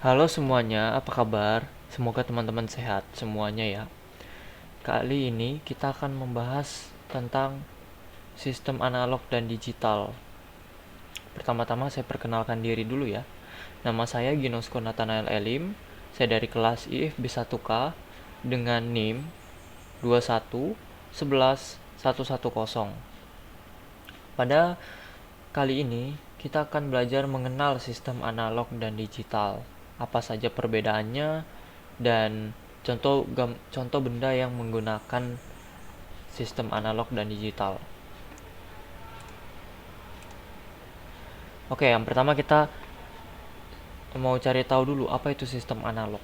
Halo semuanya, apa kabar? Semoga teman-teman sehat semuanya ya. Kali ini kita akan membahas tentang sistem analog dan digital. Pertama-tama saya perkenalkan diri dulu ya. Nama saya Ginosko Nathanael Elim. Saya dari kelas IFB1K dengan NIM 2111110. Pada kali ini kita akan belajar mengenal sistem analog dan digital. Apa saja perbedaannya dan contoh benda yang menggunakan sistem analog dan digital. Oke, yang pertama kita mau cari tahu dulu apa itu sistem analog.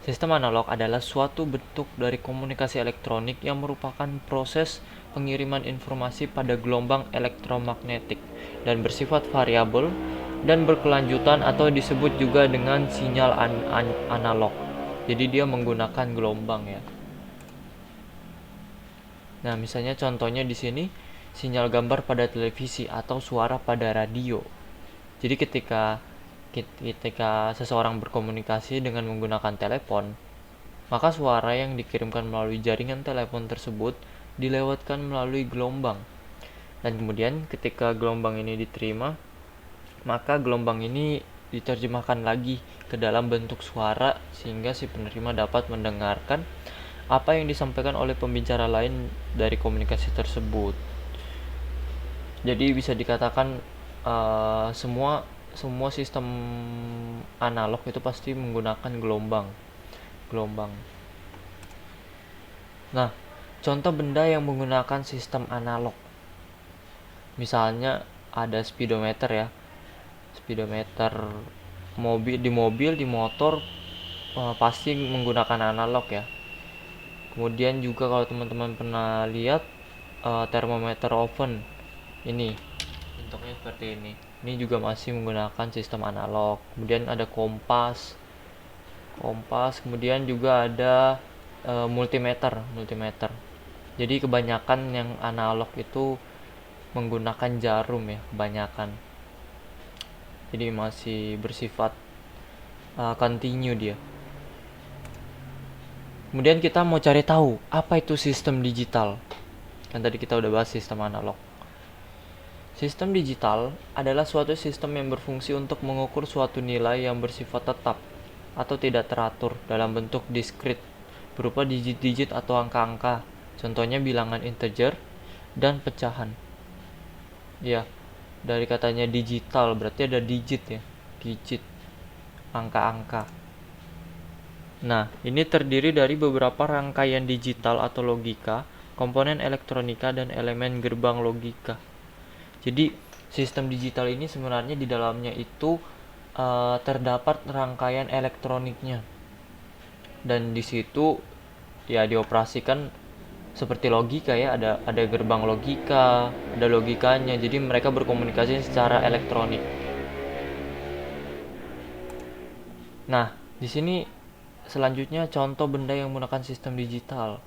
Sistem analog adalah suatu bentuk dari komunikasi elektronik yang merupakan proses pengiriman informasi pada gelombang elektromagnetik dan bersifat variabel dan berkelanjutan atau disebut juga dengan sinyal analog. Jadi dia menggunakan gelombang ya. Nah, misalnya contohnya di sini sinyal gambar pada televisi atau suara pada radio. Jadi ketika seseorang berkomunikasi dengan menggunakan telepon, maka suara yang dikirimkan melalui jaringan telepon tersebut dilewatkan melalui gelombang. Dan kemudian ketika gelombang ini diterima, maka gelombang ini diterjemahkan lagi ke dalam bentuk suara sehingga si penerima dapat mendengarkan apa yang disampaikan oleh pembicara lain dari komunikasi tersebut. Jadi bisa dikatakan semua semua sistem analog itu pasti menggunakan gelombang. Nah, contoh benda yang menggunakan sistem analog, misalnya ada speedometer ya. Speedometer mobil, di motor pasti menggunakan analog ya. Kemudian juga kalau teman-teman pernah lihat termometer oven ini bentuknya seperti ini juga masih menggunakan sistem analog. Kemudian ada kompas, kemudian juga ada multimeter. Jadi kebanyakan yang analog itu menggunakan jarum ya, kebanyakan. Jadi masih bersifat continue dia. Kemudian kita mau cari tahu apa itu sistem digital. Kan tadi kita udah bahas sistem analog. Sistem digital adalah suatu sistem yang berfungsi untuk mengukur suatu nilai yang bersifat tetap atau tidak teratur dalam bentuk diskrit berupa digit-digit atau angka-angka. Contohnya bilangan integer dan pecahan. Ya, dari katanya digital berarti ada digit ya, digit, angka-angka. Nah, ini terdiri dari beberapa rangkaian digital atau logika, komponen elektronika, dan elemen gerbang logika. Jadi, sistem digital ini sebenarnya di dalamnya itu terdapat rangkaian elektroniknya. Dan di situ ya dioperasikan seperti logika ya, ada gerbang logika, ada logikanya. Jadi mereka berkomunikasi secara elektronik. Nah, di sini selanjutnya contoh benda yang menggunakan sistem digital.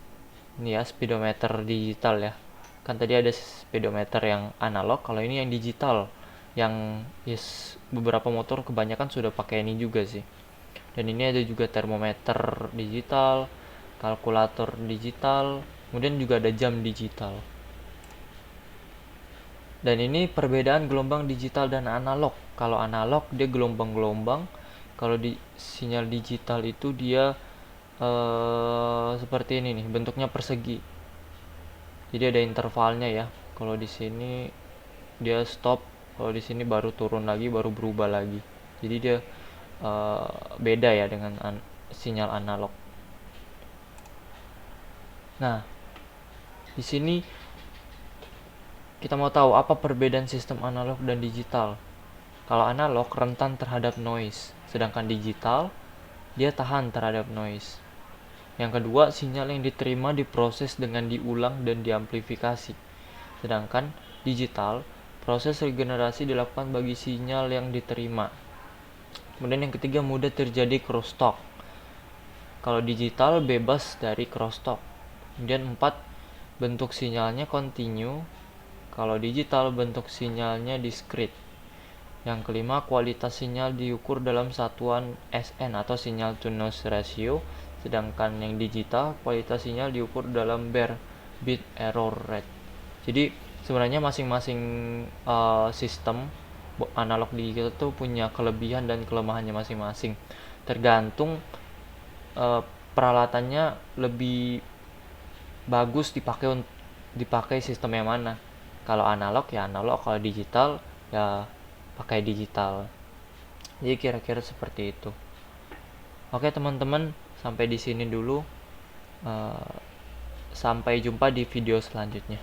Ini ya speedometer digital ya. Kan tadi ada speedometer yang analog, kalau ini yang digital. Yang beberapa motor kebanyakan sudah pakai ini juga sih. Dan ini ada juga termometer digital, kalkulator digital, kemudian juga ada jam digital. Dan ini perbedaan gelombang digital dan analog. Kalau analog dia gelombang-gelombang, kalau di sinyal digital itu dia seperti ini nih, bentuknya persegi. Jadi ada intervalnya ya. Kalau di sini dia stop, kalau di sini baru turun lagi, baru berubah lagi. Jadi dia beda ya dengan sinyal analog. Nah, di sini kita mau tahu apa perbedaan sistem analog dan digital. Kalau analog rentan terhadap noise, sedangkan digital dia tahan terhadap noise. Yang kedua, sinyal yang diterima diproses dengan diulang dan diamplifikasi. Sedangkan digital, proses regenerasi dilakukan bagi sinyal yang diterima. Kemudian yang ketiga, mudah terjadi crosstalk. Kalau digital bebas dari crosstalk. Kemudian 4, bentuk sinyalnya continue. Kalau digital bentuk sinyalnya discrete. Yang kelima, kualitas sinyal diukur dalam satuan SN atau signal to noise ratio, sedangkan yang digital kualitas sinyal diukur dalam bare bit error rate. Jadi sebenarnya masing-masing sistem analog digital itu punya kelebihan dan kelemahannya masing-masing. Tergantung peralatannya lebih bagus dipakai sistem yang mana. Kalau analog ya analog, kalau digital ya pakai digital. Jadi kira-kira seperti itu. Oke teman-teman, sampai di sini dulu. Sampai jumpa di video selanjutnya.